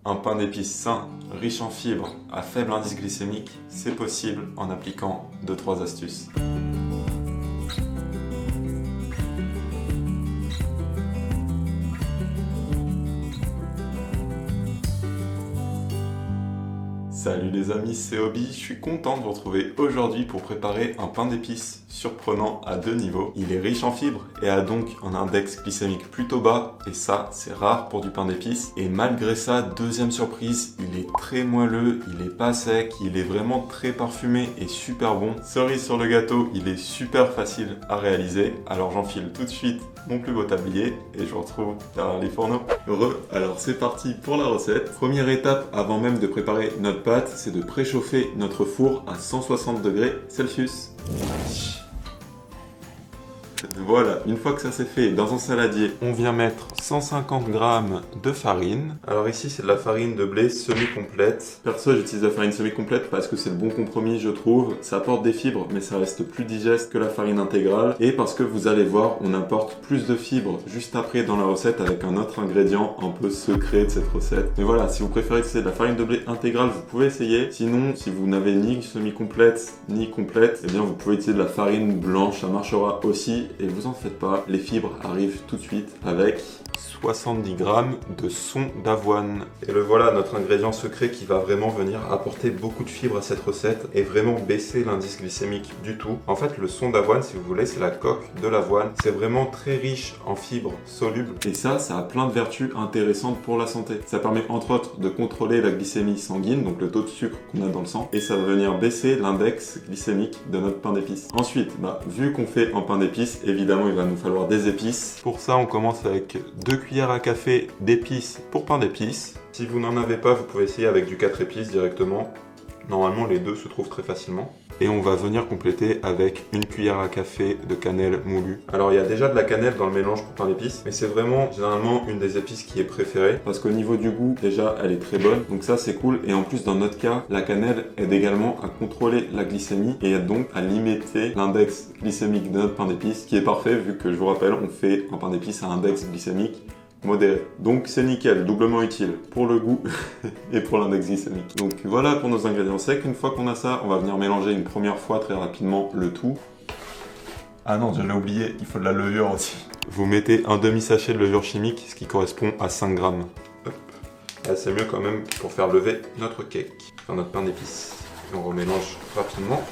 Un pain d'épices sain, riche en fibres, à faible indice glycémique, c'est possible en appliquant 2-3 astuces. Salut les amis, c'est Obi, je suis content de vous retrouver aujourd'hui pour préparer un pain d'épices surprenant à 2 niveaux. Il est riche en fibres et a donc un index glycémique plutôt bas, et ça c'est rare pour du pain d'épices. Et malgré ça, deuxième surprise, il est très moelleux, il est pas sec, il est vraiment très parfumé et super bon. Cerise sur le gâteau, il est super facile à réaliser, alors j'enfile tout de suite mon plus beau tablier et je vous retrouve derrière les fourneaux. Heureux, alors c'est parti pour la recette. Première étape avant même de préparer notre pâte, c'est de préchauffer notre four à 160 degrés Celsius. Voilà, une fois que ça c'est fait, dans un saladier, on vient mettre 150 g de farine. Alors ici c'est de la farine de blé semi-complète. Perso j'utilise la farine semi-complète parce que c'est le bon compromis je trouve. Ça apporte des fibres mais ça reste plus digeste que la farine intégrale. Et parce que vous allez voir, on apporte plus de fibres juste après dans la recette avec un autre ingrédient un peu secret de cette recette. Mais voilà, si vous préférez utiliser de la farine de blé intégrale, vous pouvez essayer. Sinon, si vous n'avez ni semi-complète ni complète, eh bien vous pouvez utiliser de la farine blanche, ça marchera aussi. Et vous en faites pas, les fibres arrivent tout de suite avec 70 g de son d'avoine. Et le voilà, notre ingrédient secret qui va vraiment venir apporter beaucoup de fibres à cette recette et vraiment baisser l'indice glycémique du tout. En fait, le son d'avoine, si vous voulez, c'est la coque de l'avoine. C'est vraiment très riche en fibres solubles. Et ça a plein de vertus intéressantes pour la santé. Ça permet entre autres de contrôler la glycémie sanguine, donc le taux de sucre qu'on a dans le sang. Et ça va venir baisser l'index glycémique de notre pain d'épices. Ensuite, vu qu'on fait un pain d'épices, évidemment, il va nous falloir des épices. Pour ça, on commence avec 2 cuillères à café d'épices pour pain d'épices. Si vous n'en avez pas, vous pouvez essayer avec du 4 épices directement. Normalement, les deux se trouvent très facilement. Et on va venir compléter avec 1 cuillère à café de cannelle moulue. Alors il y a déjà de la cannelle dans le mélange pour pain d'épices, mais c'est vraiment généralement une des épices qui est préférée parce qu'au niveau du goût, déjà elle est très bonne, donc ça c'est cool. Et en plus dans notre cas, la cannelle aide également à contrôler la glycémie et aide donc à limiter l'index glycémique de notre pain d'épices, qui est parfait vu que je vous rappelle, on fait un pain d'épices à index glycémique modéré. Donc c'est nickel, doublement utile pour le goût et pour l'index glycémique. Donc voilà pour nos ingrédients secs. Une fois qu'on a ça, on va venir mélanger une première fois très rapidement le tout. Ah non, j'allais oublier, il faut de la levure aussi. Vous mettez un demi-sachet de levure chimique, ce qui correspond à 5 grammes. Hop. Là, c'est mieux quand même pour faire lever notre cake, enfin notre pain d'épices. On remélange rapidement.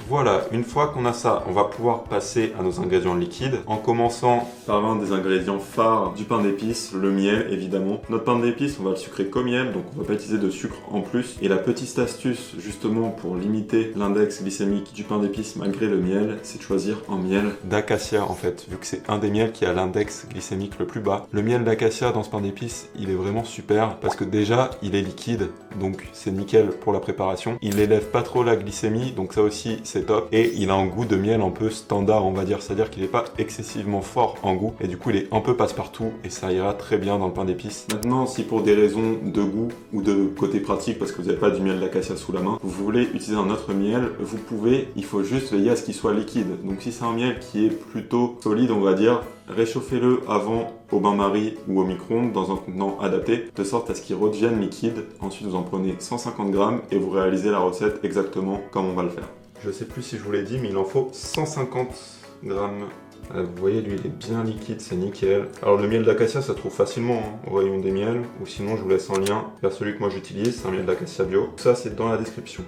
Voilà, une fois qu'on a ça, on va pouvoir passer à nos ingrédients liquides en commençant par un des ingrédients phares du pain d'épices, le miel évidemment. Notre pain d'épices, on va le sucrer comme miel, donc on va pas utiliser de sucre en plus. Et la petite astuce justement pour limiter l'index glycémique du pain d'épices malgré le miel, c'est de choisir un miel d'acacia en fait, vu que c'est un des miels qui a l'index glycémique le plus bas. Le miel d'acacia dans ce pain d'épices, il est vraiment super parce que déjà il est liquide, donc c'est nickel pour la préparation. Il élève pas trop la glycémie, donc ça aussi c'est top, et il a un goût de miel un peu standard on va dire, c'est à dire qu'il n'est pas excessivement fort en goût et du coup il est un peu passe-partout et ça ira très bien dans le pain d'épices. Maintenant, si pour des raisons de goût ou de côté pratique parce que vous n'avez pas du miel d'acacia sous la main, vous voulez utiliser un autre miel, vous pouvez, il faut juste veiller à ce qu'il soit liquide. Donc si c'est un miel qui est plutôt solide on va dire, réchauffez-le avant au bain-marie ou au micro-ondes dans un contenant adapté, de sorte à ce qu'il redevienne liquide. Ensuite vous en prenez 150 g et vous réalisez la recette exactement comme on va le faire. Je sais plus si je vous l'ai dit, mais il en faut 150 g. Vous voyez, lui il est bien liquide, c'est nickel. Alors le miel d'acacia ça se trouve facilement au rayon des miels, ou sinon je vous laisse un lien vers celui que moi j'utilise, c'est un miel d'acacia bio. Ça c'est dans la description.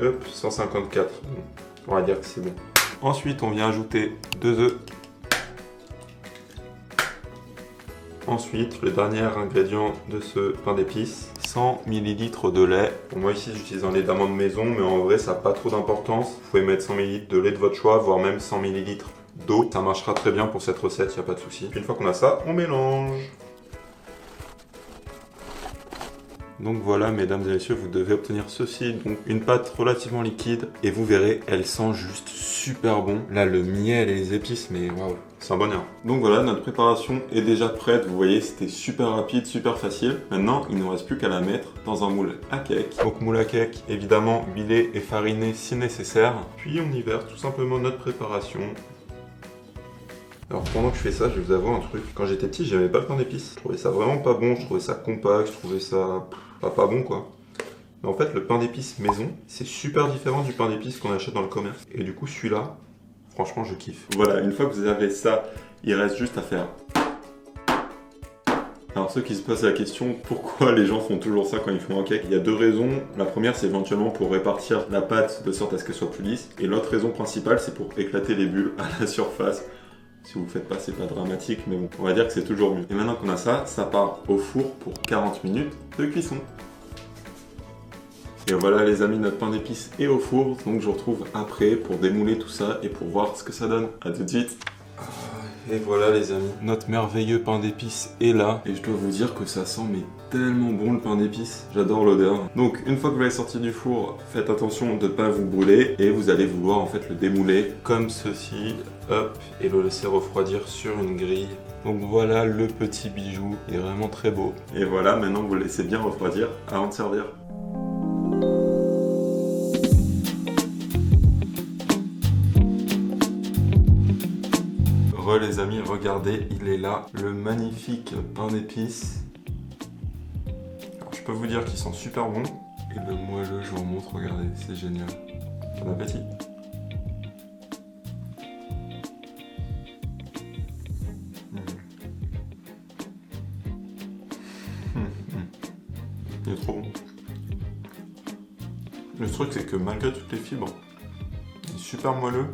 Hop, 154. On va dire que c'est bon. Ensuite on vient ajouter 2 œufs. Ensuite, le dernier ingrédient de ce pain d'épices, 100 ml de lait. Pour moi ici j'utilise un lait d'amande maison, mais en vrai ça n'a pas trop d'importance. Vous pouvez mettre 100 ml de lait de votre choix, voire même 100 ml d'eau. Ça marchera très bien pour cette recette, il n'y a pas de souci. Une fois qu'on a ça, on mélange. Donc voilà mesdames et messieurs, vous devez obtenir ceci, donc une pâte relativement liquide et vous verrez, elle sent juste super bon. Là le miel et les épices, mais waouh, c'est un bonheur. Donc voilà, notre préparation est déjà prête, vous voyez c'était super rapide, super facile. Maintenant il ne nous reste plus qu'à la mettre dans un moule à cake. Donc moule à cake, évidemment huilé et fariné si nécessaire. Puis on y verse tout simplement notre préparation. Alors pendant que je fais ça, je vais vous avouer un truc. Quand j'étais petit, j'aimais pas le pain d'épices. Je trouvais ça vraiment pas bon, je trouvais ça compact, je trouvais ça pas bon quoi. Mais en fait, le pain d'épices maison, c'est super différent du pain d'épices qu'on achète dans le commerce. Et du coup, celui-là, franchement, je kiffe. Voilà, une fois que vous avez ça, il reste juste à faire. Alors ceux qui se posent la question, pourquoi les gens font toujours ça quand ils font un cake? Il y a deux raisons. La première, c'est éventuellement pour répartir la pâte de sorte à ce qu'elle soit plus lisse. Et l'autre raison principale, c'est pour éclater les bulles à la surface. Si vous ne faites pas, c'est pas dramatique, mais bon, on va dire que c'est toujours mieux. Et maintenant qu'on a ça, ça part au four pour 40 minutes de cuisson. Et voilà les amis, notre pain d'épices est au four, donc je vous retrouve après pour démouler tout ça et pour voir ce que ça donne. A tout de suite. Et voilà les amis, notre merveilleux pain d'épices est là. Et je dois vous dire que ça sent mais tellement bon le pain d'épices, j'adore l'odeur. Donc une fois que vous l'avez sorti du four, faites attention de ne pas vous brûler. Et vous allez vouloir en fait le démouler comme ceci, hop, et le laisser refroidir sur une grille. Donc voilà le petit bijou, il est vraiment très beau. Et voilà, maintenant vous le laissez bien refroidir avant de servir. Les amis, regardez, il est là, le magnifique pain d'épices. Alors je peux vous dire qu'il sent super bon. Et le moelleux, je vous montre, regardez, c'est génial. Bon appétit. Il est trop bon. Le truc c'est que malgré toutes les fibres, il est super moelleux.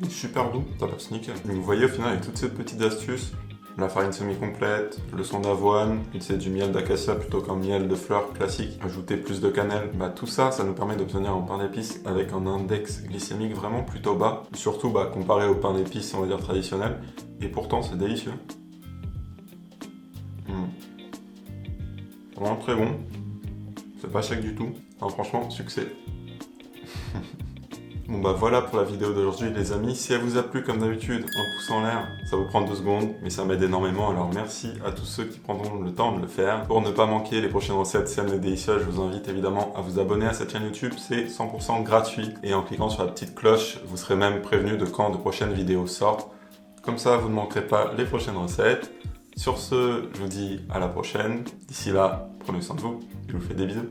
Il est super doux, ça passe nickel. Et vous voyez au final avec toutes ces petites astuces, la farine semi-complète, le son d'avoine, utiliser du miel d'acacia plutôt qu'un miel de fleurs classique, ajouter plus de cannelle, tout ça, ça nous permet d'obtenir un pain d'épices avec un index glycémique vraiment plutôt bas, surtout comparé au pain d'épices on va dire traditionnel, et pourtant c'est délicieux. C'est vraiment très bon, c'est pas sec du tout, non, franchement succès. Bon voilà pour la vidéo d'aujourd'hui les amis, si elle vous a plu comme d'habitude, un pouce en l'air, ça vous prend 2 secondes, mais ça m'aide énormément, alors merci à tous ceux qui prendront le temps de le faire. Pour ne pas manquer les prochaines recettes saines et délicieuses, je vous invite évidemment à vous abonner à cette chaîne YouTube, c'est 100% gratuit, et en cliquant sur la petite cloche, vous serez même prévenu de quand de prochaines vidéos sortent. Comme ça, vous ne manquerez pas les prochaines recettes. Sur ce, je vous dis à la prochaine, d'ici là, prenez soin de vous, je vous fais des bisous.